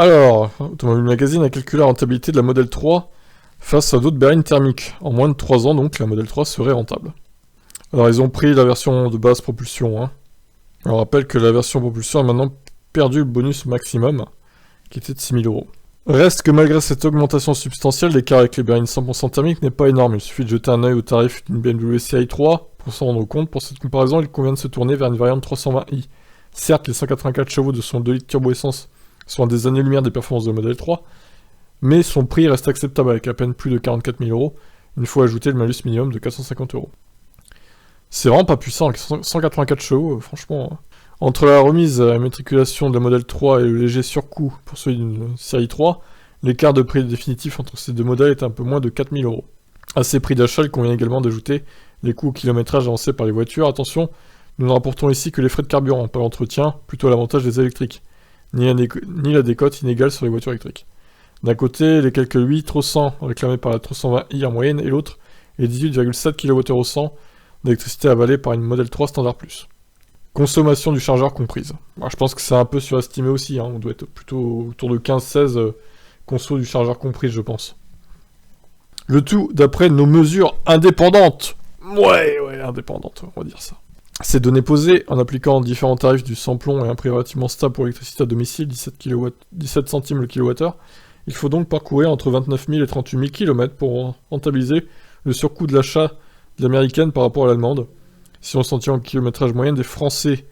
Alors, Automobile Magazine a calculé la rentabilité de la Model 3 face à d'autres berlines thermiques. En moins de 3 ans, donc, la Model 3 serait rentable. Alors, ils ont pris la version de base propulsion. On rappelle que la version propulsion a maintenant perdu le bonus maximum, qui était de 6 000 €. Reste que malgré cette augmentation substantielle, l'écart avec les berlines 100% thermiques n'est pas énorme. Il suffit de jeter un œil au tarif d'une BMW série 3 pour s'en rendre compte. Pour cette comparaison, il convient de se tourner vers une variante 320i. Certes, les 184 chevaux de son 2 litres turbo-essence sont à des années-lumière des performances de la Model 3, mais son prix reste acceptable avec à peine plus de 44 000 €, une fois ajouté le malus minimum de 450 €. C'est vraiment pas puissant, avec 184 chevaux, franchement. Entre la remise à la matriculation de la Model 3 et le léger surcoût pour celui d'une série 3, l'écart de prix définitif entre ces deux modèles est un peu moins de 4 000 €. À ces prix d'achat, il convient également d'ajouter les coûts au kilométrage avancés par les voitures. Attention, nous ne rapportons ici que les frais de carburant, pas l'entretien, plutôt l'avantage des électriques, ni la décote inégale sur les voitures électriques. D'un côté, les quelques 8 300 réclamés par la 320i en moyenne, et l'autre, les 18,7 kWh au 100 d'électricité avalée par une Model 3 Standard Plus. Consommation du chargeur comprise. Moi, je pense que c'est un peu surestimé aussi, on doit être plutôt autour de 15-16 conso du chargeur comprise, je pense. Le tout d'après nos mesures indépendantes. Ouais, indépendantes, on va dire ça. Ces données posées, en appliquant différents tarifs du sans-plomb et un prix relativement stable pour l'électricité à domicile, 17 centimes le kilowattheure, il faut donc parcourir entre 29 000 et 38 000 km pour rentabiliser le surcoût de l'achat de l'américaine par rapport à l'allemande. Si on s'en tient au kilométrage moyen des Français,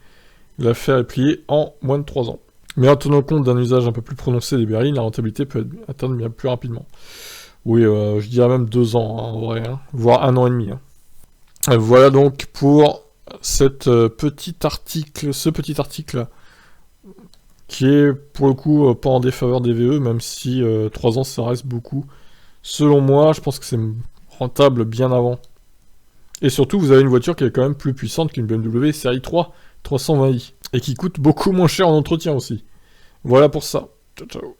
l'affaire est pliée en moins de 3 ans. Mais en tenant compte d'un usage un peu plus prononcé des berlines, la rentabilité peut être atteinte bien plus rapidement. Oui, je dirais même 2 ans, en vrai, voire 1 an et demi. Voilà donc pour ce petit article qui est pour le coup pas en défaveur des VE, même si 3 ans ça reste beaucoup. Selon moi, je pense que c'est rentable bien avant. Et surtout, vous avez une voiture qui est quand même plus puissante qu'une BMW série 3 320i, et qui coûte beaucoup moins cher en entretien aussi. Voilà pour ça. Ciao ciao.